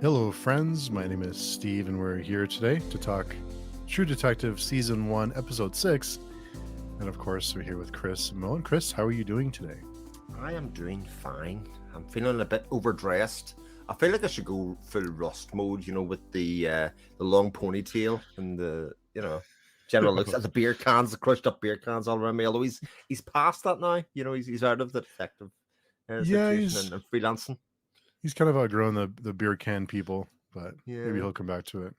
Hello, friends. My name is Steve, and we're here today to talk True Detective Season 1, Episode 6. And of course, we're here with Chris and Mohan. Chris, how are you doing today? I am doing fine. I'm feeling a bit overdressed. I feel like I should go full Rust mode, with the long ponytail and the general looks at the beer cans, the crushed up beer cans all around me. Although he's past that now, he's out of the detective Yeah, situation he's and freelancing. he's kind of outgrown the beer can people, but maybe Yeah, he'll come back to it.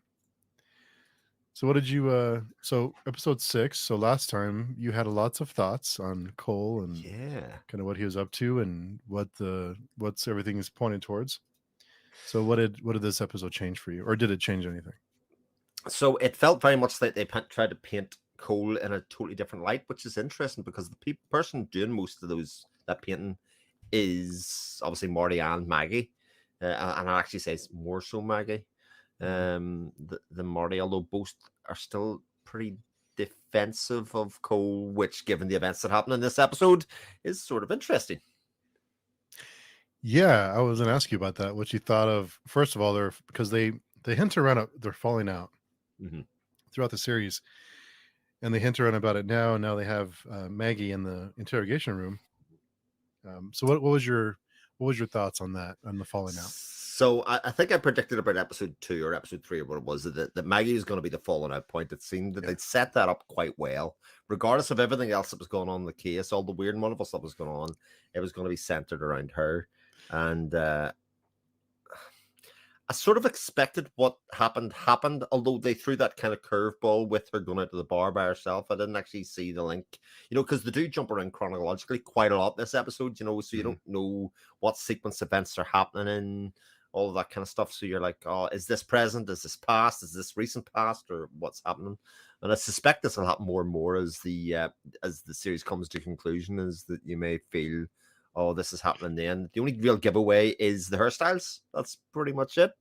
So what did you so episode 6, so last time you had lots of thoughts on Cole and yeah. kind of what he was up to and what's everything is pointed towards. So what did this episode change for you, or did it change anything? So it felt very much like they tried to paint Cole in a totally different light, which is interesting because the person doing most of that painting is obviously Marty and Maggie, and I actually say it's more so Maggie than Marty, although both are still pretty defensive of Cole, which, given the events that happen in this episode, is sort of interesting. Yeah, I was gonna ask you about that. What you thought of, first of all, they're because they hint around they're falling out Mm-hmm. throughout the series, and they hint around about it now. And now they have Maggie in the interrogation room. So what was your thoughts on that, on the falling out? So I think I predicted about episode 2 or episode 3 or what it was that Maggie is going to be the falling out point. It seemed that Yeah. they'd set that up quite well, regardless of everything else that was going on in the case, all the weird and wonderful stuff was going on. It was going to be centered around her, and I sort of expected what happened, although they threw that kind of curveball with her going out to the bar by herself. I didn't actually see the link, because they do jump around chronologically quite a lot this episode, so you don't know what sequence events are happening in, all of that kind of stuff. So you're like, oh, is this present? Is this past? Is this recent past? Or what's happening? And I suspect this will happen more and more as the series comes to conclusion, is that you may feel, oh, this is happening then. The only real giveaway is the hairstyles. That's pretty much it.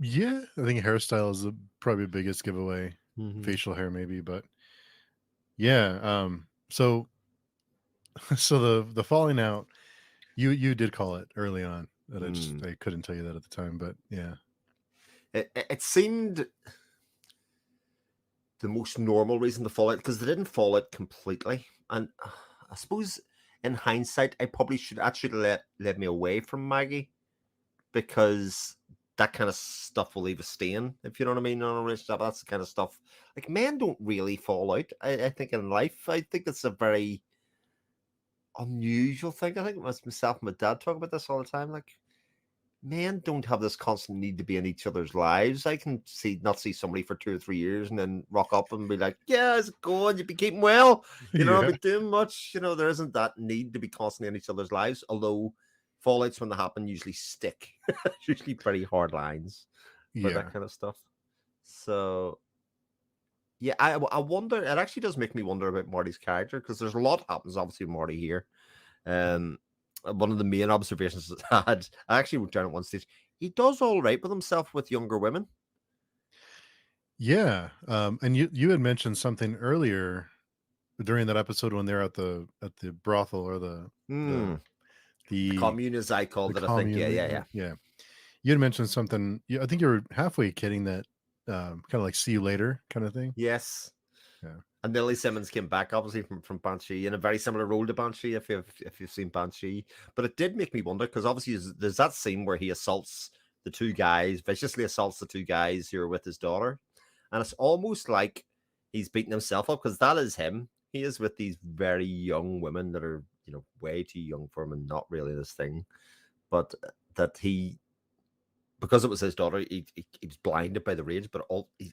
Yeah, I think hairstyle is probably the biggest giveaway. Mm-hmm. Facial hair, maybe, but yeah. So so the falling out, you did call it early on. That I couldn't tell you that at the time, but yeah. It seemed the most normal reason to fall out, because they didn't fall out completely. And I suppose in hindsight, I probably should have led me away from Maggie, because that kind of stuff will leave a stain, if you know what I mean, on a relationship. That's the kind of stuff, like, men don't really fall out, I think, in life. I think it's a very unusual thing. I think myself and my dad talk about this all the time. Like, men don't have this constant need to be in each other's lives. I can not see somebody for 2 or 3 years and then rock up and be like, yeah, how's it going? You've been keeping well? I've been doing much. There isn't that need to be constantly in each other's lives, although fallouts, when they happen, usually stick. Usually pretty hard lines for that kind of stuff. So yeah, I wonder, it actually does make me wonder about Marty's character, because there's a lot happens obviously with Marty here. One of the main observations that I actually wrote down at one stage, he does all right with himself with younger women. Yeah. And you had mentioned something earlier during that episode when they're at the brothel, or the commune, as I called it. I think. Yeah. You had mentioned something. I think you were halfway kidding that, kind of like see you later kind of thing. Yes. Yeah. And Lily Simmons came back, obviously, from Banshee, in a very similar role to Banshee, if you've seen Banshee. But it did make me wonder, because obviously there's that scene where he viciously assaults the two guys who are with his daughter. And it's almost like he's beating himself up, because that is him. He is with these very young women that are, way too young for him and not really this thing. But that because it was his daughter, he was blinded by the rage, but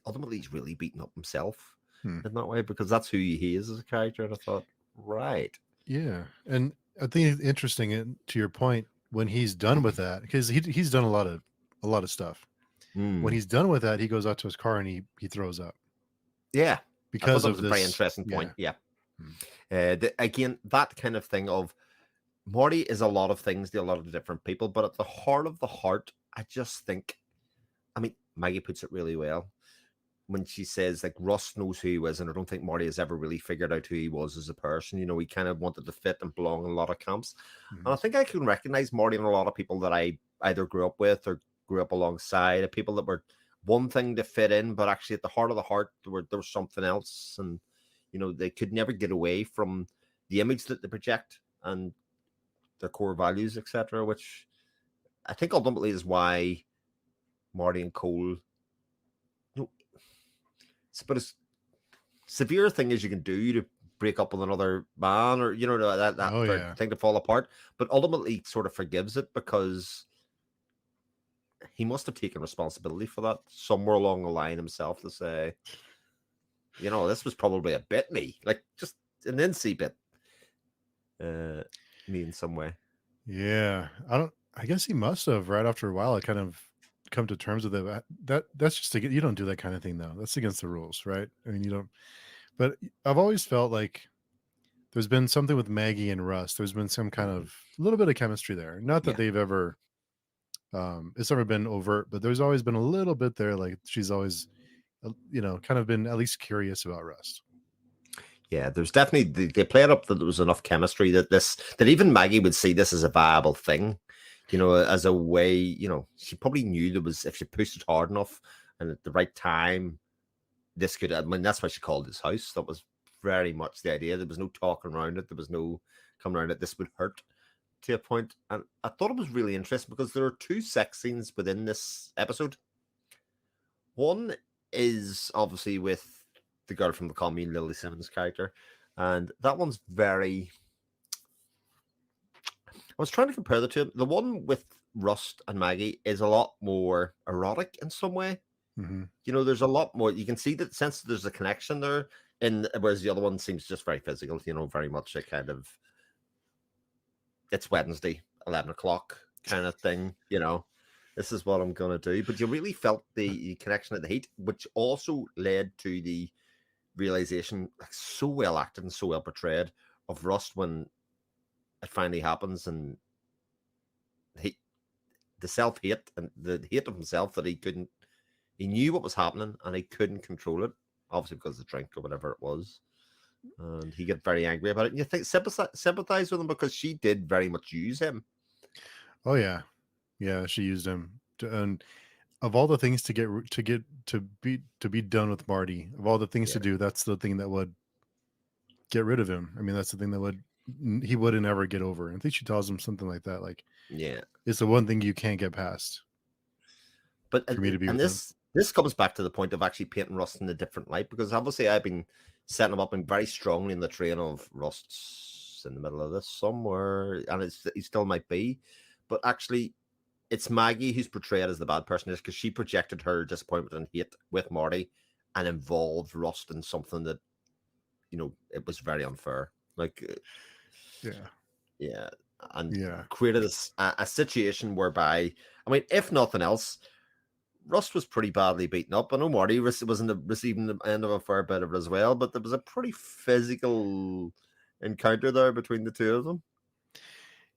ultimately he's really beating up himself in that way, because that's who he is as a character. And I thought, right. Yeah. And I think it's interesting, to your point, when he's done with that, because he's done a lot of stuff. When he's done with that, he goes out to his car and he throws up. Yeah. Because that of was this, a very interesting point. Yeah. Again, that kind of thing of Marty is a lot of things to a lot of different people, but at the heart of the heart, I just think, I mean, Maggie puts it really well when she says, like, Russ knows who he was, and I don't think Marty has ever really figured out who he was as a person. He kind of wanted to fit and belong in a lot of camps. And I think I can recognize Marty in a lot of people that I either grew up with or grew up alongside, of people that were one thing to fit in, but actually at the heart of the heart, there was something else. And, they could never get away from the image that they project and their core values, etc., which I think ultimately is why Marty and Cole, it's about as severe a thing as you can do to break up with another man, or that Oh for yeah. thing to fall apart, but ultimately sort of forgives it because he must have taken responsibility for that somewhere along the line himself to say, this was probably a bit me, like just an incy bit uh me in some way. Yeah. I guess he must have right after a while. I kind of come to terms with it. That's just you don't do that kind of thing though. That's against the rules, right? I mean, you don't. But I've always felt like there's been something with Maggie and Russ. There's been some kind Mhm. of little bit of chemistry there. Not that Yeah. they've ever it's never been overt, but there's always been a little bit there. Like she's always kind of been at least curious about Russ. Yeah, there's definitely they played up that there was enough chemistry that even Maggie would see this as a viable thing, as a way, she probably knew there was, if she pushed it hard enough and at the right time, this could, I mean, that's why she called his house. That was very much the idea. There was no talking around it. There was no coming around it. This would hurt to a point. And I thought it was really interesting because there are two sex scenes within this episode. One is obviously with the girl from the commune, Lily Simmons' character. And that one's very. I was trying to compare the two. The one with Rust and Maggie is a lot more erotic in some way. Hmm. There's a lot more. You can see that sense there's a connection there, and whereas the other one seems just very physical. Very much a kind of it's Wednesday, 11 o'clock kind of thing. This is what I'm gonna do. But you really felt the connection at the heat, which also led to the realization, like so well acted and so well portrayed, of Rust when it finally happens, and he the self hate and the hate of himself that he knew what was happening and he couldn't control it, obviously because of the drink or whatever it was, and he got very angry about it. And you think sympathize with him because she did very much use him. Oh yeah, yeah. She used him, and of all the things to be done with Marty, of all the things Yeah, to do, that's the thing that would get rid of him. I mean, that's the thing that he wouldn't ever get over. I think she tells him something like that, like yeah. it's the one thing you can't get past But for me to be and with him. this comes back to the point of actually painting Rust in a different light, because obviously I've been setting him up and very strongly in the train of Rust's in the middle of this somewhere, and he still might be, but actually it's Maggie who's portrayed as the bad person, is because she projected her disappointment and hate with Marty and involved Rust in something that it was very unfair. Like, Yeah, yeah, and yeah, created a situation whereby, I mean, if nothing else, Rust was pretty badly beaten up. I know Marty was in the receiving the end of a fair bit of it as well, but there was a pretty physical encounter there between the two of them.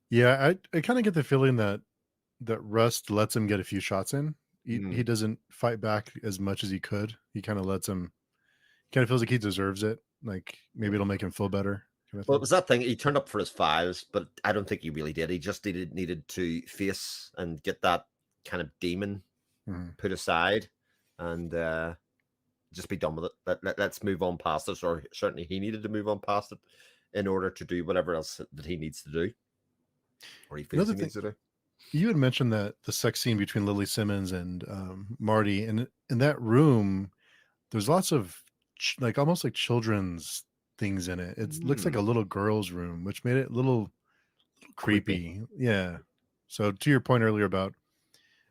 yeah. I kind of get the feeling that Rust lets him get a few shots in. He Mm, doesn't fight back as much as he could. He kind of lets him. Kind of feels like he deserves it. Like maybe yeah. it'll make him feel better, kind of Well, it thing. was that thing. He turned up for his files, but I don't think he really did. He just needed to face and get that kind of demon Mhm. put aside, and just be done with it. Let's move on past this, or certainly he needed to move on past it in order to do whatever else that he needs to do, or he feels Another he thing, needs to do. you had mentioned that the sex scene between Lily Simmons and Marty, and in that room, there's lots of like almost like children's things in it. It looks like a Hmm. little girl's room, which made it a little Creepy. creepy. Yeah. So to your point earlier about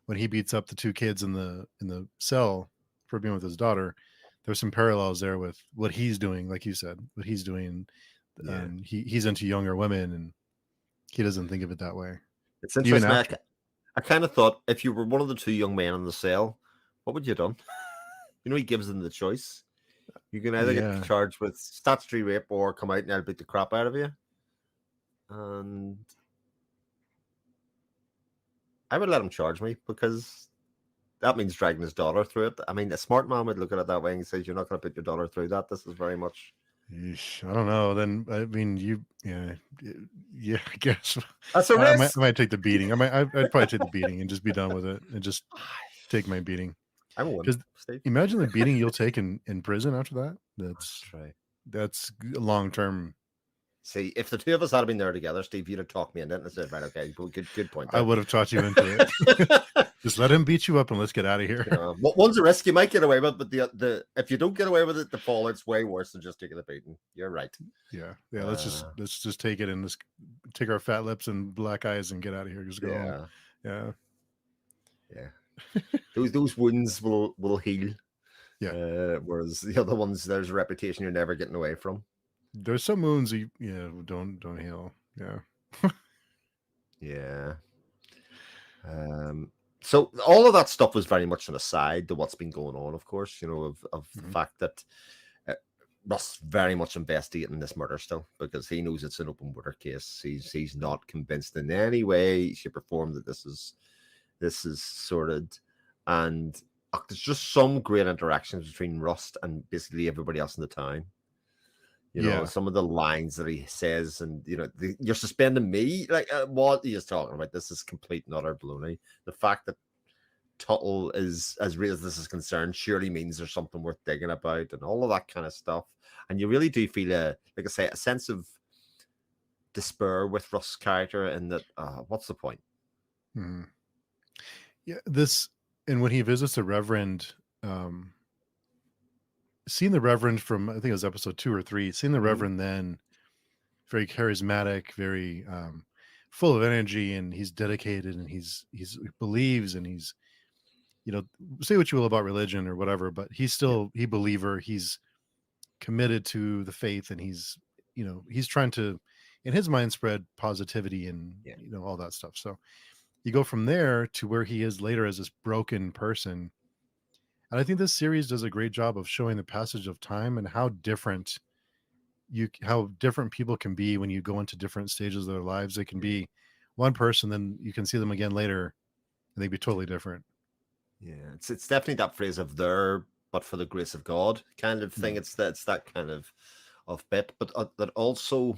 when he beats up the two kids in the cell for being with his daughter, there's some parallels there with what he's doing, like you said, what he's doing, Yeah. and he's into younger women, and he doesn't think of it that way, It's even interesting. after. I kind of thought if you were one of the two young men in the cell, what would you have done? He gives them the choice. You can either get Yeah, charged with statutory rape or come out and I'll beat the crap out of you. And I would let him charge me because that means dragging his daughter through it. I mean, a smart man would look at it that way and says, "You're not going to put your daughter through that. This is very much." Yeesh, I don't know. Then I mean, yeah. I guess That's a I risk. might take the beating. I'd probably take the beating and just be done with it and just take my beating. I'm a one, Because Steve. imagine the beating you'll take in prison after that. That's That's right. long term. See, if the two of us had been there together, Steve, you'd have talked me into it and said, right, okay, good point I there. would have taught you into it. Just let him beat you up and let's get out of here. One's a risk you might get away with, but the if you don't get away with it, the fallout's way worse than just taking the beating. You're right. Yeah. Uh, Let's just take it and let's take our fat lips and black eyes and get out of here. Just go home. yeah, Yeah, yeah. Those wounds will heal. yeah. Whereas the other ones, there's a reputation you're never getting away from. There's some wounds you don't heal. Yeah. Yeah. So all of that stuff was very much an aside to what's been going on, of course, of the Mhm. fact that uh, Russ very much investigating this murder still because he knows it's an open murder case. He's not convinced in any way, shape, or form that this is sorted, and there's just some great interactions between Rust and basically everybody else in the town. Yeah. Some of the lines that he says, and you're suspending me. Like, what he is talking about? This is complete and utter baloney. The fact that Tuttle is as real as this is concerned surely means there's something worth digging about, and all of that kind of stuff. And you really do feel like I say, a sense of despair with Russ's character, and that what's the point? Mhm. Yeah. And when he visits the Reverend, seeing the Reverend from I think it was episode 2 or 3, seeing the Mhm. Reverend then very charismatic, very full of energy, and he's dedicated, and he believes, and he's say what you will about religion or whatever, but Yeah, he believer. He's committed to the faith, and he's trying to, in his mind, spread positivity and yeah, all that stuff. So you go from there to where he is later as this broken person. And I think this series does a great job of showing the passage of time and how different people can be when you go into different stages of their lives. They can yeah, be one person, then you can see them again later and they'd be totally different. yeah. It's definitely that phrase of "there, but for the grace of God" kind of thing. Mm, It's that kind of bit, but that also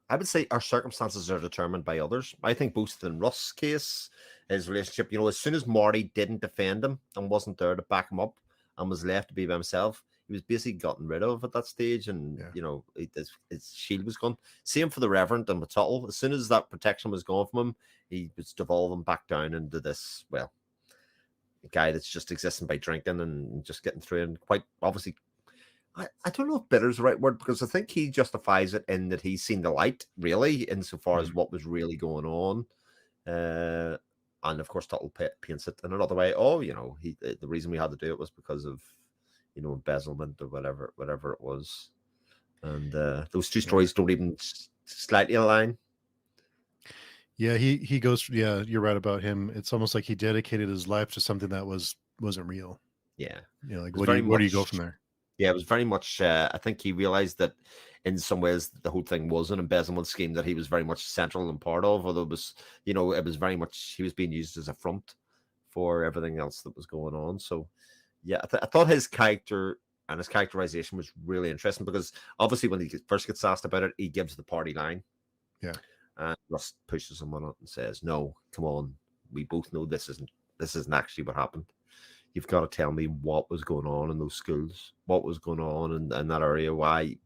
I would say our circumstances are determined by others. I think both in Russ's case, his relationship, as soon as Marty didn't defend him and wasn't there to back him up and was left to be by himself, he was basically gotten rid of at that stage. And, yeah. his shield was gone. Same for the Reverend and with Tuttle. As soon as that protection was gone from him, he was devolving back down into this, well, guy that's just existing by drinking and just getting through and quite obviously I don't know if bitter is the right word because I think he justifies it in that he's seen the light, really, insofar as Mhm. what was really going on. Uh, and of course, Tuttle paints it in another way. Oh, the reason we had to do it was because of, embezzlement or whatever it was. And those two Yeah. stories don't even slightly align. Yeah. He goes, yeah, you're right about him. It's almost like he dedicated his life to something that wasn't real. Yeah, it Like was very where do you go much. from there? Yeah, it was very much. I think he realized that in some ways the whole thing was an embezzlement scheme that he was very much central and part of. Although it was very much he was being used as a front for everything else that was going on. So, yeah, I thought his character and his characterization was really interesting because obviously when he first gets asked about it, he gives the party line, Yeah. and Rust pushes him on it and says, "No, come on, we both know this isn't actually what happened. You've got to tell me what was going on in those schools, what was going on in that area, why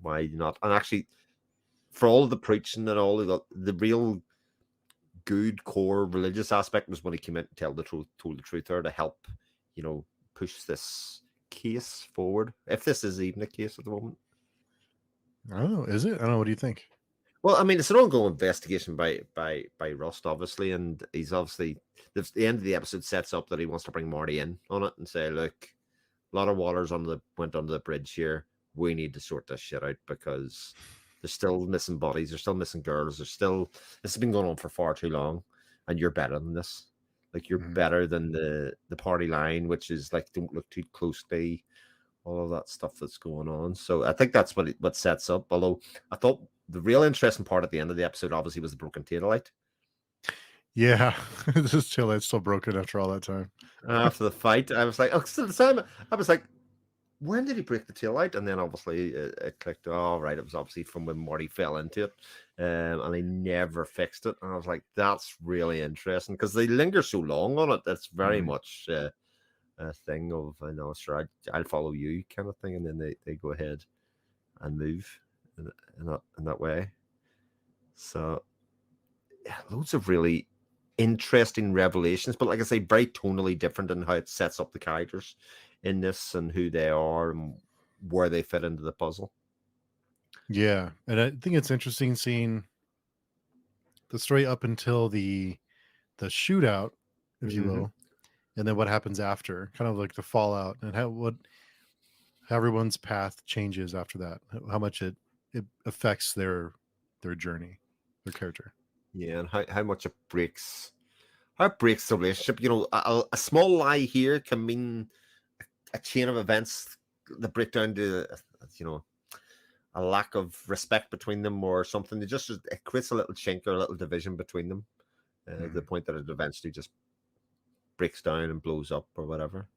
not?" And actually, for all of the preaching and all of the real good core religious aspect was when he came in and told the truth there to help, push this case forward. If this is even a case at the moment. I don't know. Is it? I don't know. What do you think? Well, I mean, it's an ongoing investigation by Rust, obviously, and he's obviously the end of the episode sets up that he wants to bring Marty in on it and say, "Look, a lot of waters went under the bridge here. We need to sort this shit out because there's still missing bodies, there's still missing girls, this has been going on for far too long, and you're better than this. Like you're Mhm. better than the party line, which is like don't look too closely, all of that stuff that's going on. So I think that's what sets up. Although I thought the real interesting part at the end of the episode obviously was the broken taillight. Yeah. This tail light's still broken after all that time. After the fight, I was like, oh, so the time I was like, when did he break the tail out? And then obviously it clicked. Oh, right, it was obviously from when Marty fell into it, and he never fixed it. And I was like, that's really interesting because they linger so long on it. That's very Right. much a thing of, I know, sure, I'll follow you kind of thing, and then they go ahead and move in that way. So yeah, loads of really interesting revelations, but like I say, very tonally different in how it sets up the characters in this and who they are and where they fit into the puzzle. Yeah, and I think it's interesting seeing the story up until the shootout, if you Hmm. will, and then what happens after, kind of like the fallout and how everyone's path changes after that, how much it affects their journey, their character. Yeah, and how much it breaks, how it breaks the relationship. You know, a small lie here can mean a chain of events that break down to, you know, a lack of respect between them or something. It creates a little chink or a little division between them, to the Mhm. point that it eventually just breaks down and blows up or whatever.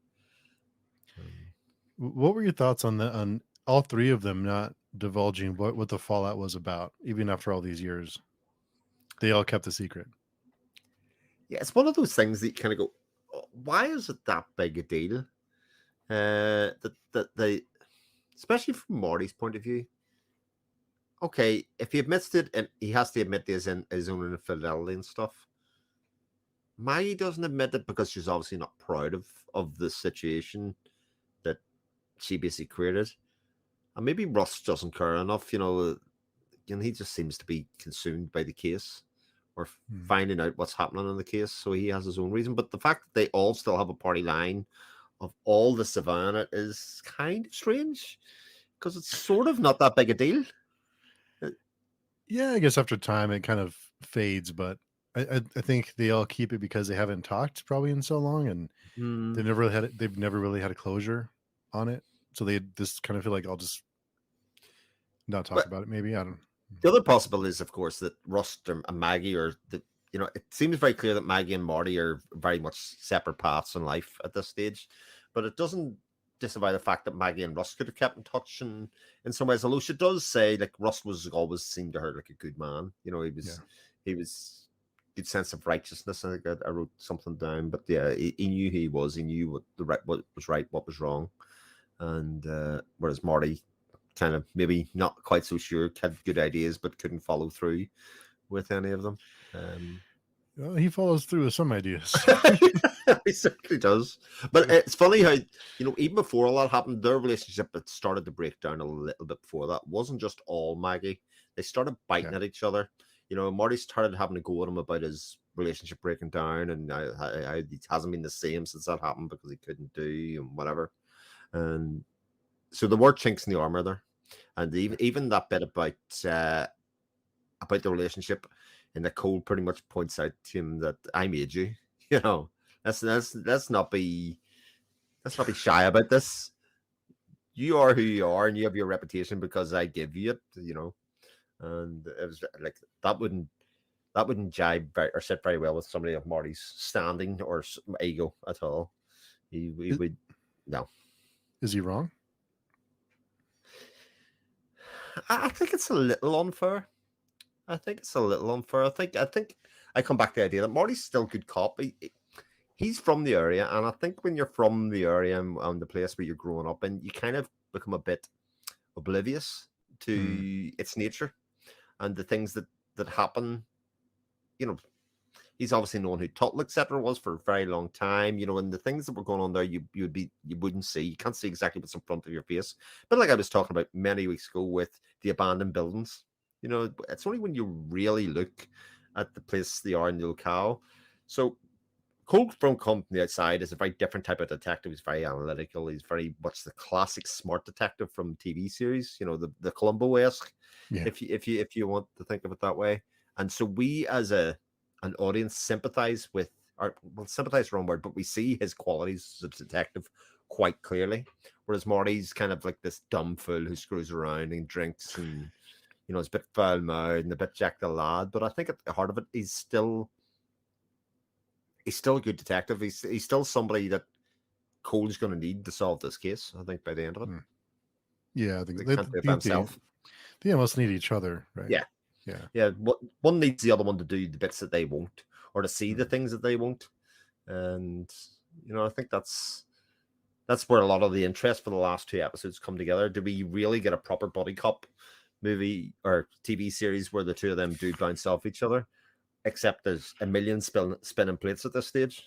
Um, What were your thoughts on on all three of them not divulging what the fallout was about, even after all these years? They all kept the secret. yeah, it's one of those things that you kind of go, "Oh, why is it that big a deal?" That they, especially from Marty's point of view. Okay, if he admits it, and he has to admit his own infidelity and stuff. Maggie doesn't admit it because she's obviously not proud of the situation that she basically created, and maybe Russ doesn't care enough. He just seems to be consumed by the case or Mhm. finding out what's happening in the case. So he has his own reason. But the fact that they all still have a party line of all the Savannah is kind of strange because it's sort of not that big a deal. Uh, Yeah, I guess after time it kind of fades, but I think they all keep it because they haven't talked probably in so long, and hmm. they've never really had a closure on it. So they just kind of feel like I'll just not talk But about it. Maybe I don't. the other possibility is, of course, that Rust and Maggie are the. It seems very clear that Maggie and Marty are very much separate paths in life at this stage, but it doesn't disavow the fact that Maggie and Rust could have kept in touch in some ways. Although she does say like Rust was always seen to her like a good man. Yeah, He was good sense of righteousness. I think I wrote something down, but yeah, he knew who he was. He knew what was right, what was wrong, and whereas Marty kind of maybe not quite so sure, had good ideas but couldn't follow through with any of them. Um, well, he follows through with some ideas. he certainly does. But it's funny how even before all that happened, their relationship had started to break down a little bit before that. It wasn't just all Maggie; they started biting Yeah, at each other. Marty started having to go at him about his relationship breaking down and how he hasn't been the same since that happened because he couldn't do and whatever. And so there were chinks in the armor there. And yeah. even that bit about the relationship, and that Cole pretty much points out to him that I made you. You know, let's not be shy about this. You are who you are, and you have your reputation because I give you it. And it was like that wouldn't jibe or sit very well with somebody of Marty's standing or ego at all. He Is, would no. is he wrong? I think it's a little unfair. I think it's a little unfair. I think I come back to the idea that Marty's still good cop. He's from the area, and I think when you're from the area and the place where you're growing up in, you kind of become a bit oblivious Hmm. to its nature and the things that happen. You know, he's obviously known who Tuttle, etc., was for a very long time. And the things that were going on there, you wouldn't see. You can't see exactly what's in front of your face. But like I was talking about many weeks ago with the abandoned buildings, it's only when you really look at the place they are in the locale. So Cole from come from the outside is a very different type of detective. He's very analytical. He's very much the classic smart detective from TV series. The Columbo esque, Yeah. if you want to think of it that way. And so we as an audience sympathize with, or well, sympathize is the wrong word, but we see his qualities as a detective quite clearly. Whereas Marty's kind of like this dumb fool who screws around and drinks and is a bit foul mouthed and a bit Jack the Lad. But I think at the heart of it, he's still a good detective. He's still somebody that Cole's going to need to solve this case. I think by the end of it, Mm. Yeah, I think they they can't do it by think himself. they almost need each other, right? Yeah, Yeah. yeah. One needs the other one to do the bits that they won't, or to see the Mhm. things that they won't. And I think that's where a lot of the interest for the last two episodes come together. Do we really get a proper buddy cop movie or TV series where the two of them do bounce off each other? Except there's a million spinning plates at this stage.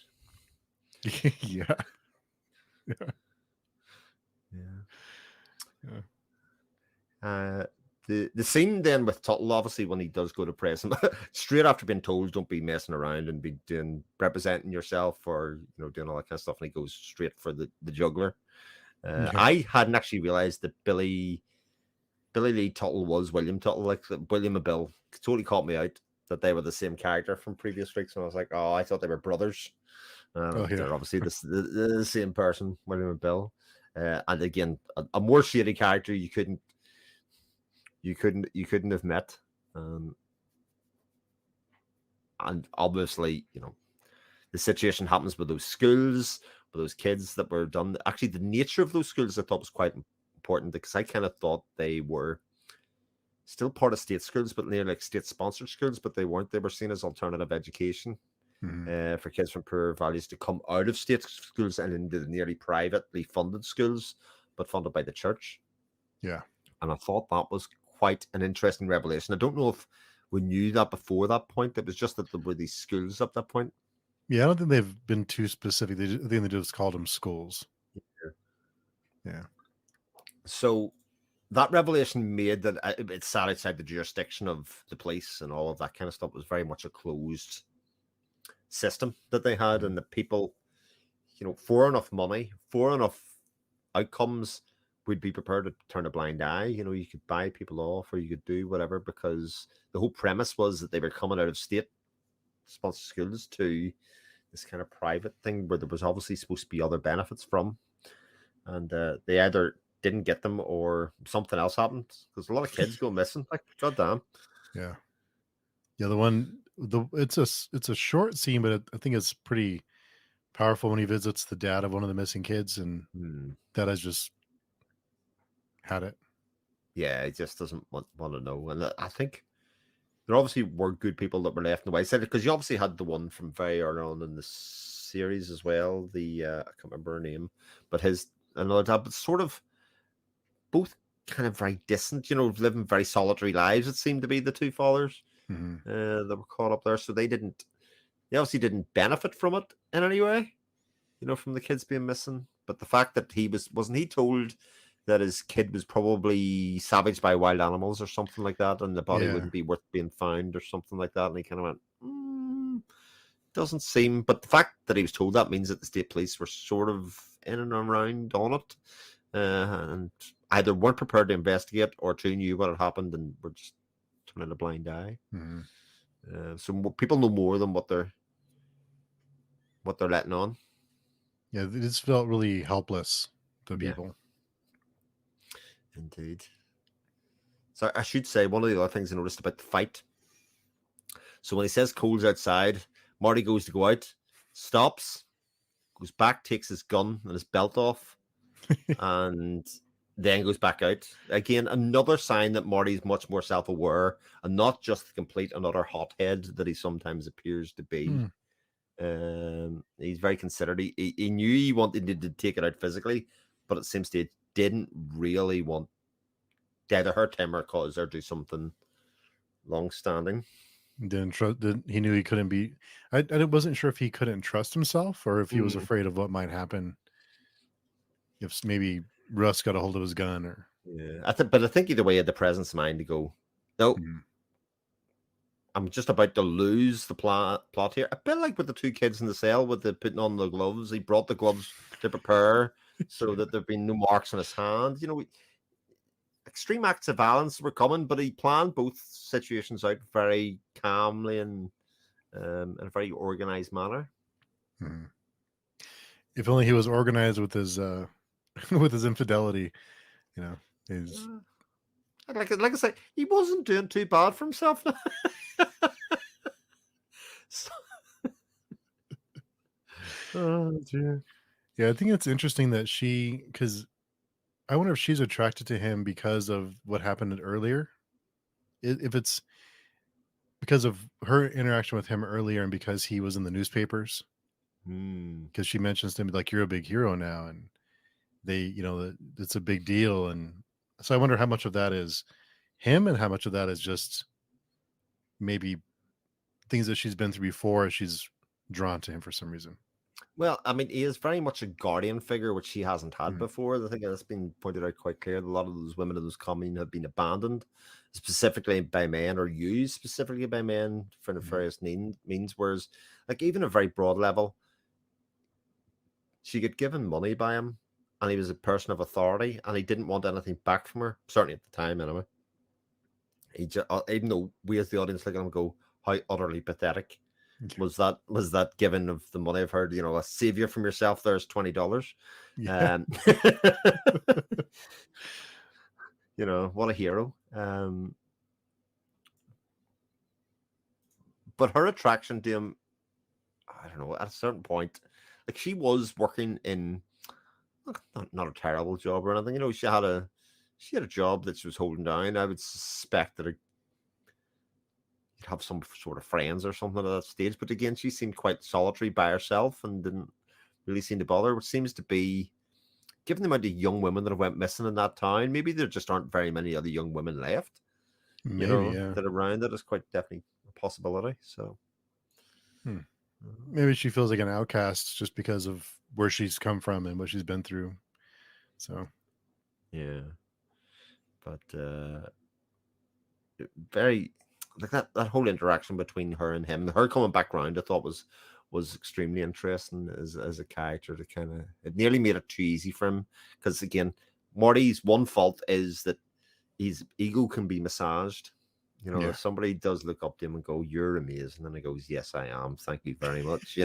Yeah. Yeah. Yeah. Yeah. Uh, the scene then with Tuttle, obviously, when he does go to prison, straight after being told don't be messing around and be doing representing yourself or doing all that kind of stuff, and he goes straight for the juggler. Yeah. I hadn't actually realized that Billy Lee Tuttle was William Tuttle, like William and Bill. Totally caught me out that they were the same character from previous weeks, and I was like, oh, I thought they were brothers. Oh, yeah. They're obviously the same person, William and Bill. And again, a more shady character you couldn't have met. And obviously, the situation happens with those schools, with those kids that were done. Actually, the nature of those schools I thought was quite important because I kind of thought they were still part of state schools, but near like state sponsored schools, but they weren't. They were seen as alternative education Mhm. for kids from poorer values to come out of state schools and into the nearly privately funded schools, but funded by the church. Yeah. And I thought that was quite an interesting revelation. I don't know if we knew that before that point. It was just that there were these schools up that point. Yeah, I don't think they've been too specific. I think they just called them schools. Yeah. So that revelation made that it sat outside the jurisdiction of the police and all of that kind of stuff. It was very much a closed system that they had, Mhm. and the people, for enough money, for enough outcomes, would be prepared to turn a blind eye. You could buy people off or you could do whatever because the whole premise was that they were coming out of state sponsored schools to this kind of private thing where there was obviously supposed to be other benefits from, and they either didn't get them or something else happened because a lot of kids go missing. Like, goddamn. Yeah. Yeah, it's a short scene, but I think it's pretty powerful when he visits the dad of one of the missing kids, and Hmm. that has just had it. Yeah, he just doesn't want to know. And I think there obviously were good people that were left in the wayside because you obviously had the one from very early on in the series as well. The I can't remember her name, but his another dad, but sort of both kind of very distant, living very solitary lives. It seemed to be the two fathers Mhm. that were caught up there, so they obviously didn't benefit from it in any way, from the kids being missing. But the fact that wasn't he told that his kid was probably savaged by wild animals or something like that, and the body Yeah. wouldn't be worth being found or something like that, and he kind of went, doesn't seem. But the fact that he was told that means that the state police were sort of in and around on it, and either weren't prepared to investigate or two knew what had happened and were just turning a blind eye. Mhm. So people know more than what they're letting on. Yeah, it just felt really helpless to Yeah, people. indeed. So I should say one of the other things I noticed about the fight. So when he says Cole's outside, Marty goes to go out, stops, goes back, takes his gun and his belt off, and then goes back out. Again, another sign that Marty's much more self-aware and not just the complete and utter hothead that he sometimes appears to be. Hmm. He's very considerate. He knew he wanted to take it out physically, but it seems he didn't really want to either hurt him or cause or do something long-standing. Didn't trust. He knew he couldn't be. I wasn't sure if he couldn't trust himself or if he was Mm, afraid of what might happen if maybe Russ got a hold of his gun or. yeah, but I think either way, he had the presence of mind to go. No, Mhm. I'm just about to lose the plot here. A bit like with the two kids in the cell with the putting on the gloves. He brought the gloves to prepare so that there've been no marks on his hand. Extreme acts of violence were coming, but he planned both situations out very calmly and in a very organized manner. Mhm. If only he was organized with his with his infidelity, you know, his. Uh, like I say, he wasn't doing too bad for himself. So- Oh dear. Yeah, I think it's interesting that because I wonder if she's attracted to him because of what happened earlier. If it's because of her interaction with him earlier and because he was in the newspapers, Hmm. because she mentions to him, like, "You're a big hero now," and it's a big deal, and so I wonder how much of that is him and how much of that is just maybe things that she's been through before, she's drawn to him for some reason. Well, I mean, he is very much a guardian figure, which she hasn't had Mhm, before. I think that's been pointed out quite clear. A lot of those women in those communes have been abandoned, specifically by men, or used specifically by men for mhm. nefarious means. Whereas, like, even a very broad level, she got given money by him, and he was a person of authority, and he didn't want anything back from her. Certainly at the time, anyway. He just, even though we as the audience look at him and go, "How utterly pathetic." Was that given of the money I've heard, a savior from yourself, there's $20. Yeah. Um what a hero. But her attraction to him, I don't know, at a certain point, like she was working in not a terrible job or anything. She had a job that she was holding down. I would suspect that you'd have some sort of friends or something at that stage. But again, she seemed quite solitary by herself and didn't really seem to bother, which seems to be, given the amount of young women that have went missing in that town, maybe there just aren't very many other young women left, Maybe, yeah. that are around. That is quite definitely a possibility. So, Hmm. uh, Maybe she feels like an outcast just because of where she's come from and what she's been through. So, yeah, but very, like that whole interaction between her and him, her coming back round, I thought was extremely interesting as a character. To kind of, it nearly made it too easy for him, because again, Marty's one fault is that his ego can be massaged. yeah. If somebody does look up to him and go, "You're amazing," and he goes, "Yes, I am. Thank you very much."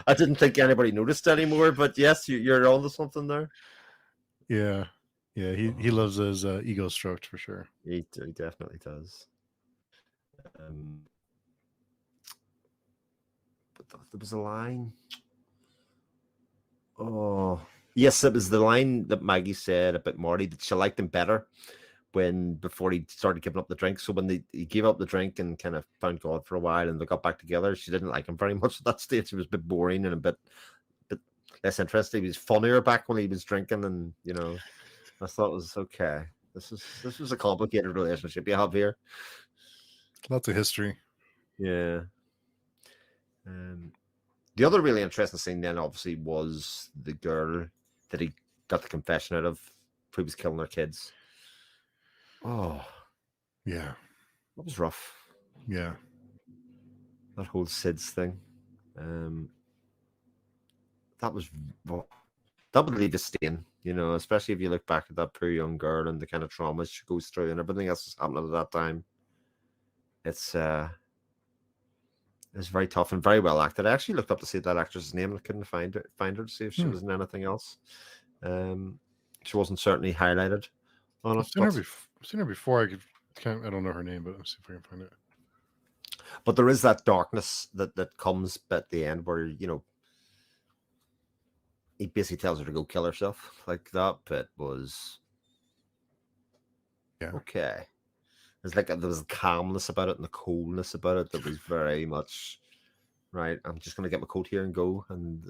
I didn't think anybody noticed anymore, but yes, you're onto something there. Yeah. Yeah, he Oh, loves his, ego stroked for sure. he definitely does. Um, but there was a line. Oh, yes, it was the line that Maggie said about Marty, that she liked him better before he started giving up the drink. So when he gave up the drink and kind of found God for a while and they got back together, she didn't like him very much at that stage. He was a bit boring and a bit less interesting. He was funnier back when he was drinking, and I thought it was okay. This was a complicated relationship you have here. Lots of history. Yeah. Um, the other really interesting scene then obviously was the girl that he got the confession out of, who was killing her kids. Oh, Yeah. that was rough. Yeah. That whole SIDS thing. Um, that was rough. That would leave a stain, especially if you look back at that poor young girl and the kind of traumas she goes through and everything else that's happening at that time. It's it's very tough and very well acted. I actually looked up to see that actress's name and I couldn't find her to see if she Hmm. was in anything else. Um, she wasn't certainly highlighted on it, but I've seen her before. I don't know her name, but let's see if I can find it. there is that darkness that comes at the end where he basically tells her to go kill herself. Like, that bit was Yeah. okay. There's like there was a calmness about it and a coldness about it that was very much right. I'm just gonna get my coat here and go, and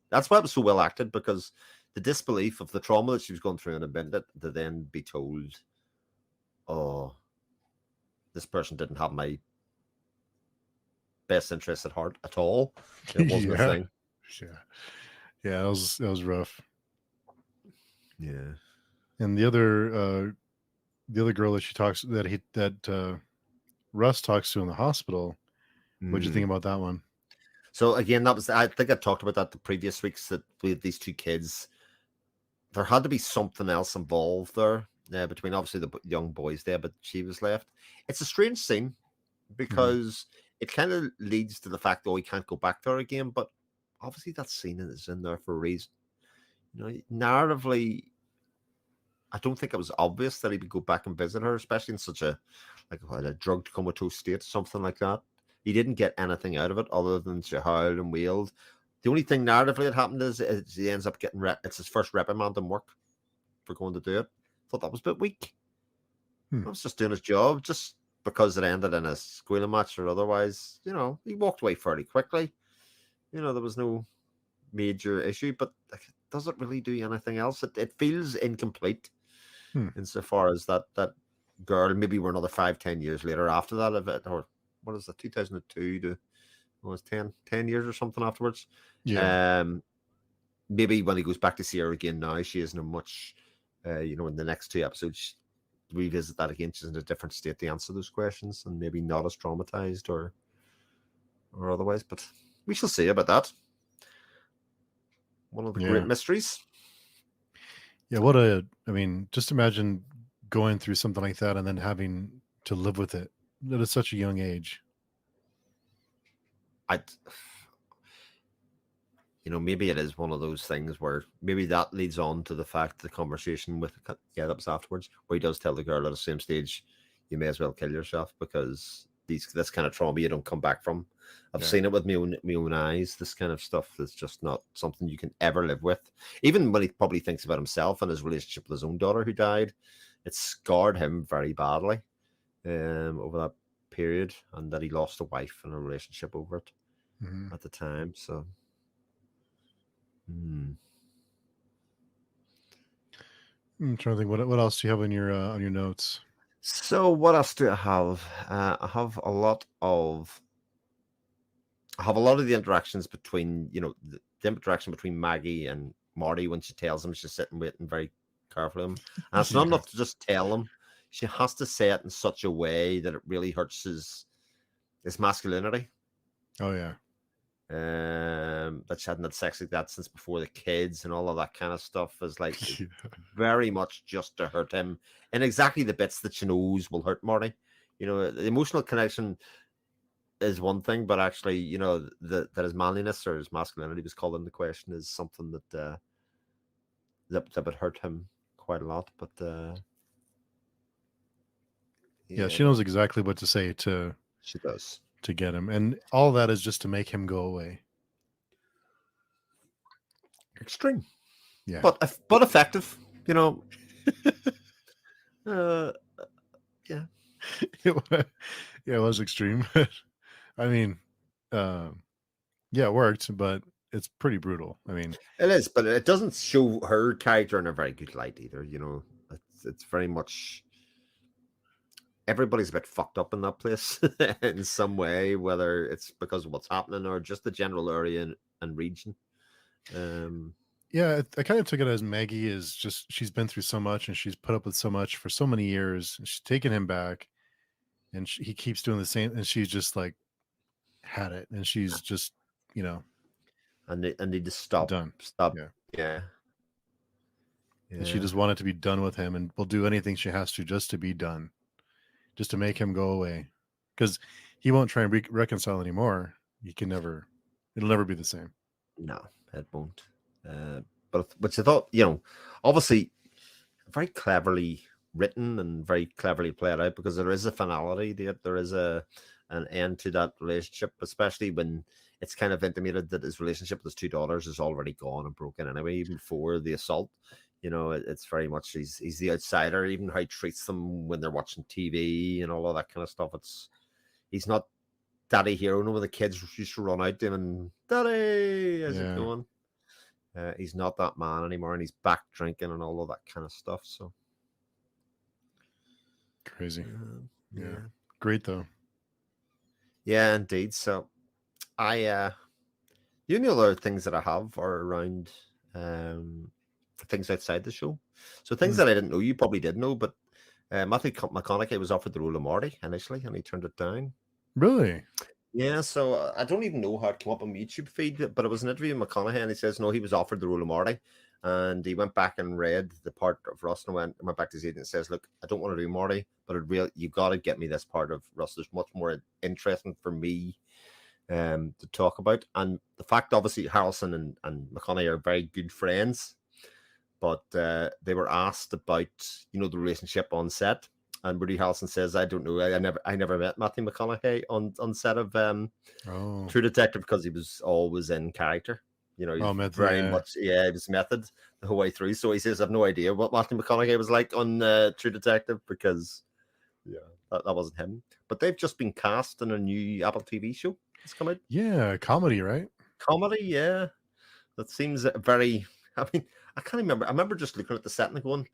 that's why it was so well acted, because the disbelief of the trauma that she was going through and admit it, to then be told, "Oh, this person didn't have my best interest at heart at all. It wasn't a Yeah. thing." Yeah. Yeah, that was rough. Yeah. And the other girl that she talks that Russ talks to in the hospital, what'd you Mhm. think about that one? So again, that was, I think I talked about that the previous weeks, that with these two kids, there had to be something else involved there, between obviously the young boys there, but she was left. It's a strange scene Mhm. because it kind of leads to the fact that we can't go back there again. But obviously that scene is in there for a reason. Narratively, I don't think it was obvious that he would go back and visit her, especially in such a drugged comatose state, something like that. He didn't get anything out of it other than she howled and wailed. The only thing narratively that happened is he ends up getting it's his first reprimand in work for going to do it. Thought that was a bit weak. Hmm. I was just doing his job, just because it ended in a squealing match or otherwise. He walked away fairly quickly. There was no major issue, but like, does it really do anything else? It feels incomplete Hmm. insofar as that girl. Maybe we're another 5-10 years later after that of it, or what is it, 2002 to was 10 years or something afterwards. Yeah. Um, Maybe when he goes back to see her again now, she isn't much. In the next two episodes, revisit that again. She's in a different state to answer those questions, and maybe not as traumatized or otherwise. But we shall see about that. One of the great Yeah. mysteries. Yeah. I mean, just imagine going through something like that and then having to live with it at such a young age. I, maybe it is one of those things where maybe that leads on to the fact the conversation with that was afterwards, where he does tell the girl at the same stage, you may as well kill yourself because this kind of trauma you don't come back from. I've Yeah. seen it with my own eyes. This kind of stuff is just not something you can ever live with. Even when he probably thinks about himself and his relationship with his own daughter who died, it scarred him very badly over that period, and that he lost a wife and a relationship over it Hmm. at the time. So. I'm trying to think what else do you have on your notes? So what else do I have? I have a lot of the interactions between the interaction between Maggie and Marty when she tells him she's sitting waiting very carefully. And it's not Yeah. enough to just tell him; she has to say it in such a way that it really hurts his masculinity. Oh yeah. That she hadn't had sex like that since before the kids and all of that kind of stuff is like Yeah. very much just to hurt him and exactly the bits that she knows will hurt Marty. The emotional connection is one thing, but actually, that his manliness or his masculinity was called into question is something that would hurt him quite a lot. But Yeah. yeah, She knows exactly what to say she does. to get him, and all that is just to make him go away. Extreme, Yeah. but effective. Uh, yeah, Yeah, it was extreme. I mean, um, yeah, it worked, but it's pretty brutal. I mean, it is, but it doesn't show her character in a very good light either. It's very much everybody's a bit fucked up in that place in some way, whether it's because of what's happening or just the general area and region. Um, yeah, I kind of took it as Maggie is just she's been through so much and she's put up with so much for so many years. And she's taken him back, and he keeps doing the same, and she's just like had it, and she's just you know and they just stop. Yeah, Yeah, and she yeah, just wanted to be done with him, and will do anything she has to just to be done, just to make him go away, because he won't try and reconcile anymore. He can never. It'll never be the same. no, it won't. Uh, but which I thought, obviously very cleverly written and very cleverly played out because there is a finality there is an end to that relationship, especially when it's kind of intimated that his relationship with his two daughters is already gone and broken anyway, even before the assault. It's very much he's the outsider, even how he treats them when they're watching TV and all of that kind of stuff. He's not daddy hero. When the kids used to run out to him and daddy, how's it Yeah, going? He's not that man anymore, and he's back drinking and all of that kind of stuff. So, crazy. Yeah, yeah, great though. yeah, indeed. So, the only other things that I have are around things outside the show. So things Hmm. that I didn't know, you probably did know, but Matthew McConaughey was offered the role of Marty initially, and he turned it down. Really? Yeah, so I don't even know how it came up on my YouTube feed, but it was an interview with McConaughey, and he says no, he was offered the role of Marty, and he went back and read the part of Russ and went back to his agent and says, "Look, I don't want to do Marty, but you got to get me this part of Russ. There's much more interesting for me to talk about." And the fact, obviously, Harrelson and McConaughey are very good friends, but they were asked about the relationship on set, and Woody Harrelson says, "I don't know. I never met Matthew McConaughey on set of Oh, True Detective because he was always in character." He's Oh, meth, very yeah. much, yeah, he was method the whole way through. So he says, "I've no idea what Matthew McConaughey was like on True Detective because yeah, that wasn't him." But they've just been cast in a new Apple TV show. It's come out, Yeah, comedy, right? comedy. Yeah, that seems very. I mean, I can't remember. I remember just looking at the set and going,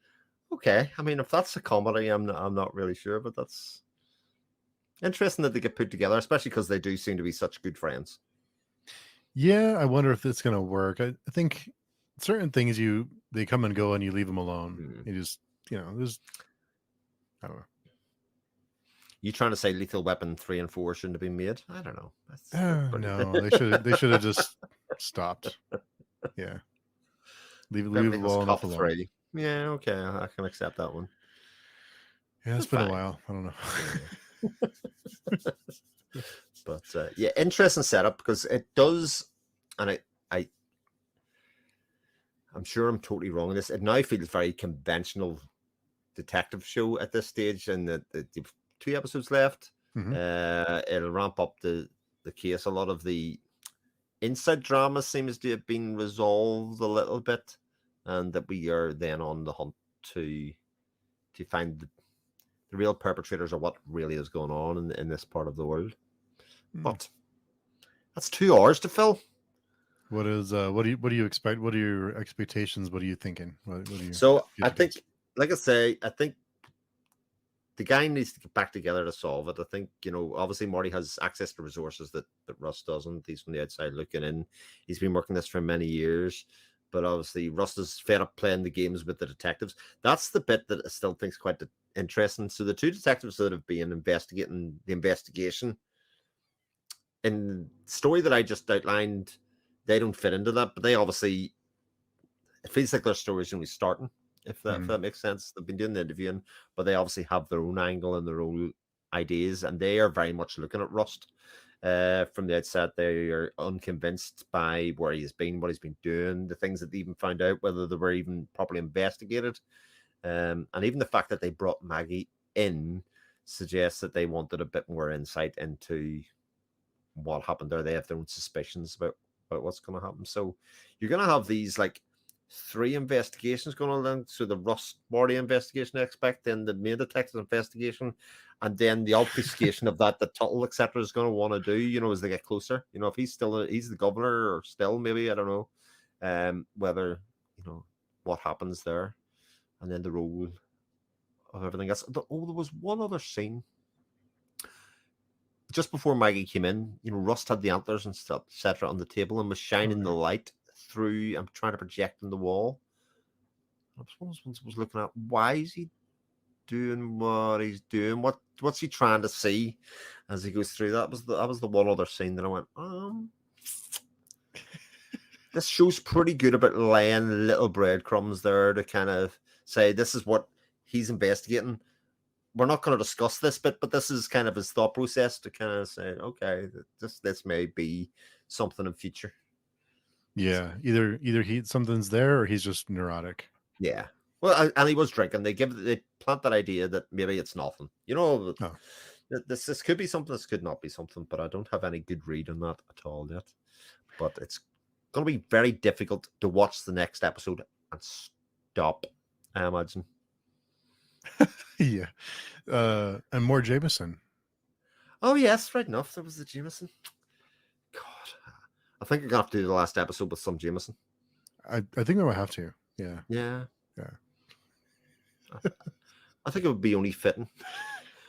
"Okay." I mean, if that's a comedy, I'm not really sure, but that's interesting that they get put together, especially because they do seem to be such good friends. Yeah, I wonder if it's gonna work. I think certain things they come and go and you leave them alone. Hmm. You just, there's I don't know. You trying to say Lethal Weapon 3 and 4 shouldn't have been made? I don't know. That's pretty. No, they should have just stopped. Yeah. Leave Beverly the Hills ball enough Cop alone. 3. Yeah, okay, I can accept that one. Yeah, it's That's been a fine. while. I don't know. Yeah. But yeah, interesting setup because it does, and I, I'm sure I'm totally wrong in this. It now feels very conventional detective show at this stage, and that you've 2 episodes left. Mhm. It'll ramp up the case. A lot of the inside drama seems to have been resolved a little bit, and that we are then on the hunt to find the real perpetrators of what really is going on in this part of the world. Mm. But that's 2 hours to fill. What do you expect? What are your expectations? What are you thinking? What do you So I get think, against? like I say, I think the guy needs to get back together to solve it. I think, obviously Marty has access to resources that Russ doesn't. He's from the outside looking in. He's been working this for many years. But obviously Russ is fed up playing the games with the detectives. That's the bit that I still think is quite interesting. So the 2 detectives that have been investigating the investigation in the story that I just outlined, they don't fit into that, but they obviously, it feels like their story's only starting, if Mhm. that makes sense. They've been doing the interviewing, but they obviously have their own angle and their own ideas, and they are very much looking at Rust. From the outset, they are unconvinced by where he's been, what he's been doing, the things that they even found out, whether they were even properly investigated. And even the fact that they brought Maggie in suggests that they wanted a bit more insight into what happened there. They have their own suspicions about what's going to happen. So you're going to have these like 3 investigations going on. Then, so the Russ Morty investigation, I expect, then the main detective investigation, and then the obfuscation of that Tuttle, etc., is going to want to do. As they get closer. If he's the governor or still, maybe I don't know, whether what happens there, and then the role of everything else. Oh, there was one other scene just before Maggie came in. Rust had the antlers and stuff, etc., on the table and was Oh, shining the yeah. light through. I'm trying to project on the wall. I was one of those ones I was looking at. Why is he doing what he's doing? What's he trying to see as he goes through? That was the one other scene that I went, this show's pretty good about laying little breadcrumbs there to kind of say this is what he's investigating. We're not going to discuss this bit, but this is kind of his thought process to kind of say, okay, this may be something in future. So, Yeah, either something's there or he's just neurotic. yeah. Well, and he was drinking. They plant that idea that maybe it's nothing. Oh, This could be something. This could not be something. But I don't have any good read on that at all yet. But it's going to be very difficult to watch the next episode and stop. I imagine. yeah. And more Jameson. Oh yes, right enough. There was the Jameson. God, I think I'm gonna have to do the last episode with some Jameson. I think I will have to. Yeah, Yeah, yeah. I think it would be only fitting.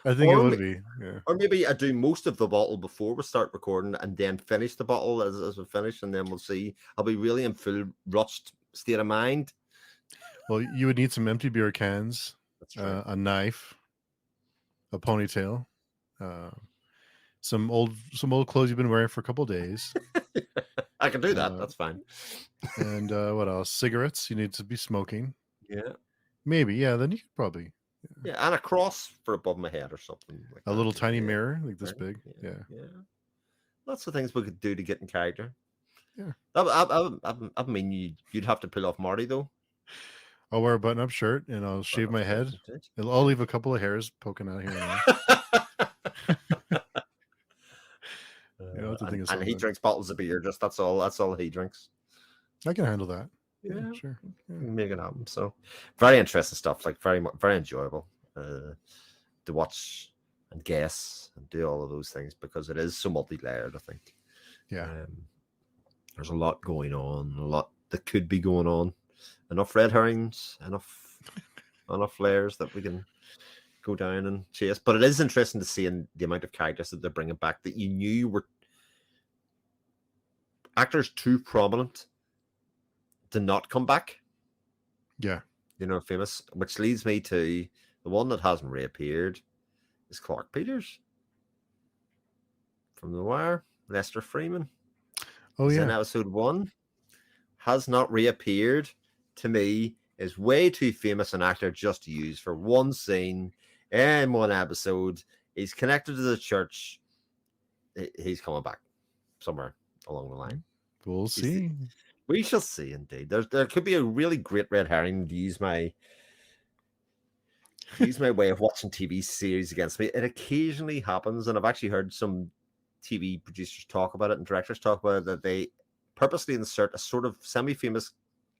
I think it Or would be. Yeah. or maybe I do most of the bottle before we start recording, and then finish the bottle as we finish, and then we'll see. I'll be really in full rust state of mind. Well, you would need some empty beer cans, That's true. a knife, a ponytail, uh, some old clothes you've been wearing for a couple days, I can do that. uh, That's fine. and what else? Cigarettes. You need to be smoking. Yeah, Maybe. Yeah. Then you could probably yeah, and a cross for above my head or something like a that. little tiny Yeah, mirror like this right. big. Yeah, Yeah. yeah. Lots of things we could do to get in character. Yeah. I mean, you'd have to pull off Marty though. I'll wear a button-up shirt and I'll shave Well, my head. that's I'll leave a couple of hairs poking out here and there. You know, I have to think of and he something. drinks bottles of beer. Just that's all. That's all he drinks. I can handle that. Yeah, Yeah, sure. Yeah. make it happen. So, very interesting stuff. Like very enjoyable to watch and guess and do all of those things because it is so multi-layered. I think Yeah. um, there's a lot going on, a lot that could be going on. Enough red herrings, enough layers that we can go down and chase. But it is interesting to see in the amount of characters that they're bringing back that you knew were actors too prominent to not come back. Yeah. Famous, which leads me to the one that hasn't reappeared is Clark Peters from The Wire. Lester Freeman. Oh He's in yeah. episode one, has not reappeared. To me, is way too famous an actor just to use for one scene in one episode. He's connected to the church. He's coming back somewhere along the line. We'll He's the, see. we shall see. Indeed, there could be a really great red herring to use my way of watching TV series against me. It occasionally happens, and I've actually heard some TV producers talk about it and directors talk about it that they purposely insert a sort of semi-famous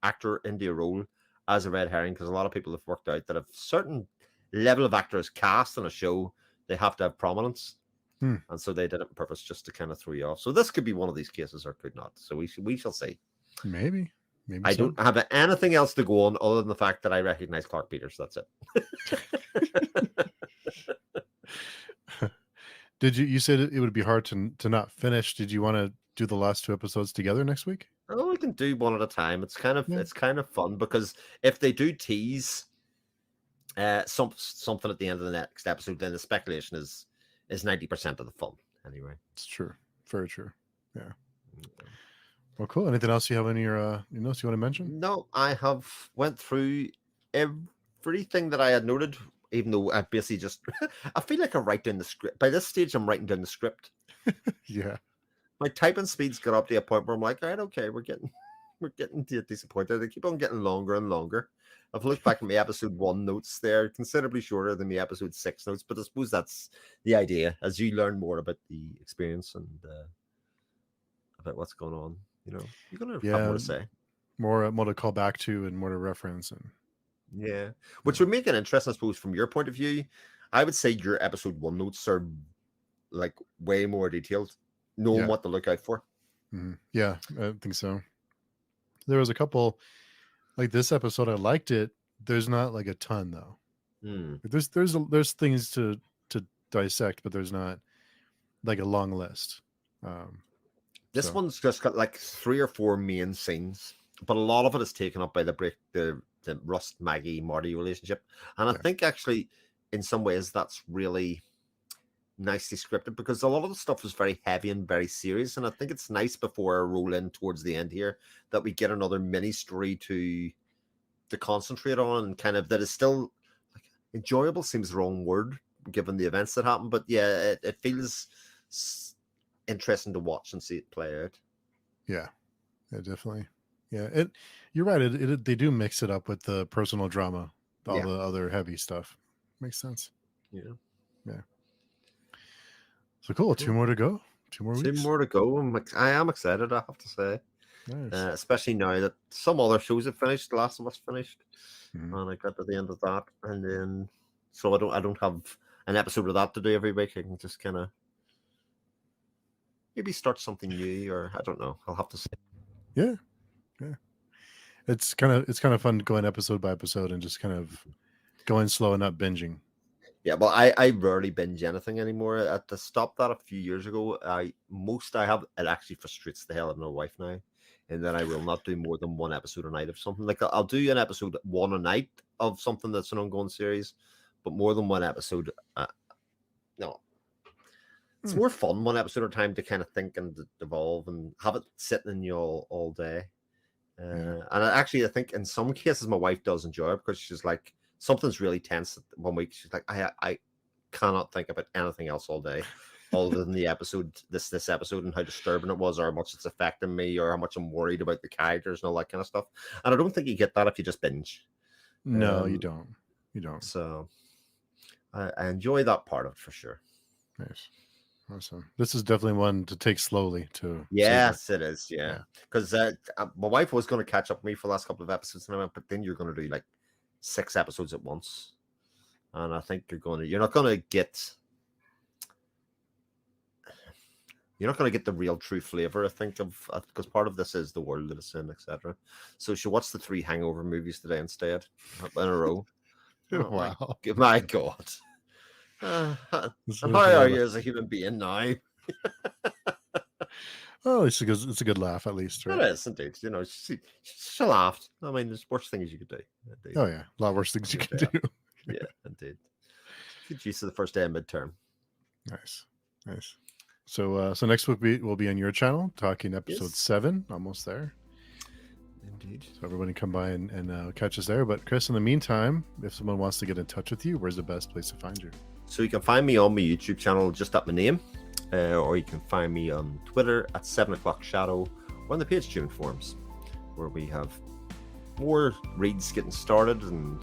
actor into a role as a red herring because a lot of people have worked out that if certain level of actors cast on a show, they have to have prominence. Hmm. And so they did it on purpose just to kind of throw you off. So this could be one of these cases or could not. So we shall see. Maybe. Maybe I so. don't have anything else to go on other than the fact that I recognize Clark Peters. That's it. Did you said it would be hard to not finish. Did you want to do the last two episodes together next week? Oh, we can do one at a time. It's kind of Yeah. it's kind of fun because if they do tease something at the end of the next episode, then the speculation is 90% of the fun anyway. It's true. Very true. Yeah. Well, cool. Anything else you have in your notes you want to mention? No, I have went through everything that I had noted, even though I basically just I feel like I write down the script. By this stage, I'm writing down the script. Yeah. My typing speed's got up to a point where I'm like, all right, okay, we're getting disappointed. They keep on getting longer and longer. I've looked back at my episode 1 notes; they're considerably shorter than my episode 6 notes. But I suppose that's the idea. As you learn more about the experience and about what's going on, you're gonna have more Yeah. to say. More to call back to and more to reference and Yeah, which would make it interesting, I suppose, from your point of view. I would say your episode 1 notes are like way more detailed, knowing yeah. what to look out for. Yeah, I think so. There was a couple like this episode. I liked it. There's not like a ton though. Hmm. There's things to dissect, but there's not like a long list. This So one's just got like 3 or 4 main scenes, but a lot of it is taken up by the Rust Maggie Marty relationship, and I yeah, think actually, in some ways, that's really nicely scripted because a lot of the stuff is very heavy and very serious, and I think it's nice before I roll in towards the end here that we get another mini story to concentrate on and kind of that is still like enjoyable seems the wrong word given the events that happen, but yeah, it feels interesting to watch and see it play out. yeah, yeah, definitely. Yeah, you're right. They do mix it up with the personal drama, all Yeah, the other heavy stuff. Makes sense. yeah. Yeah. So cool. Two Cool. more to go. 2 more 2 weeks. more to go. I am excited, I have to say, Nice. especially now that some other shows have finished. The Last of Us finished, Mhm. and I got to the end of that, and then so I don't have an episode of that to do every week. I can just kind of maybe start something new, or I don't know. I'll have to see. Yeah. Yeah. It's kind of fun going episode by episode and just kind of going slow and not binging. Yeah, well, I rarely binge anything anymore. I had to stop that a few years ago. I have it actually frustrates the hell out of my wife now, and then I will not do more than 1 episode a night of something. Like I'll do an episode 1 a night of something that's an ongoing series, but more than 1 episode, no. It's Hmm. more fun 1 episode at a time to kind of think and evolve and have it sitting in you all day. Yeah. And I think in some cases my wife does enjoy it because she's like something's really tense 1 week. She's like, I cannot think about anything else all day, other than the episode, this episode, and how disturbing it was, or how much it's affecting me, or how much I'm worried about the characters and all that kind of stuff. And I don't think you get that if you just binge. No, you don't. You don't. So I enjoy that part of it for sure. Nice. Awesome. This is definitely one to take slowly to savor. Yes, it is. Yeah, Yeah. because my wife was going to catch up with me for the last couple of episodes, and I went, but then you're going to do like 6 episodes at once, and I think you're not going to get the real true flavor. I think of because part of this is the world that it's in, etc. So she watched the 3 Hangover movies today instead in a row. Oh Wow. my god! This And is how a are lot of, you as a human being now? oh, it's a good laugh at least, It right? is indeed. She laughed. I mean, there's worse things you could do. Indeed. Oh yeah, a lot worse things you Good can day. do. Yeah, indeed. Good use of the first day of midterm. Nice, nice. So next week we'll be on your channel talking episode Yes, 7, almost there. indeed. So everybody come by and catch us there. But Chris, in the meantime, if someone wants to get in touch with you, where's the best place to find you? So you can find me on my YouTube channel, just at my name, or you can find me on Twitter at 7o'clockshadow, or on the Page Tune forums, where we have more reads getting started. And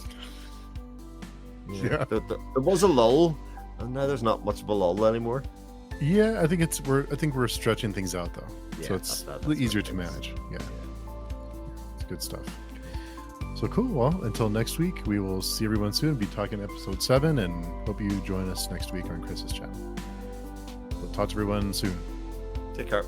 Yeah, there was a lull, and now there's not much of a lull anymore. yeah. I think we're stretching things out though, Yeah, so it's that's a little easier what to it is. manage. Yeah, it's good stuff. So cool. Well, until next week, we will see everyone soon. Be talking episode 7, and hope you join us next week on Chris's channel. We'll talk to everyone soon. Take care.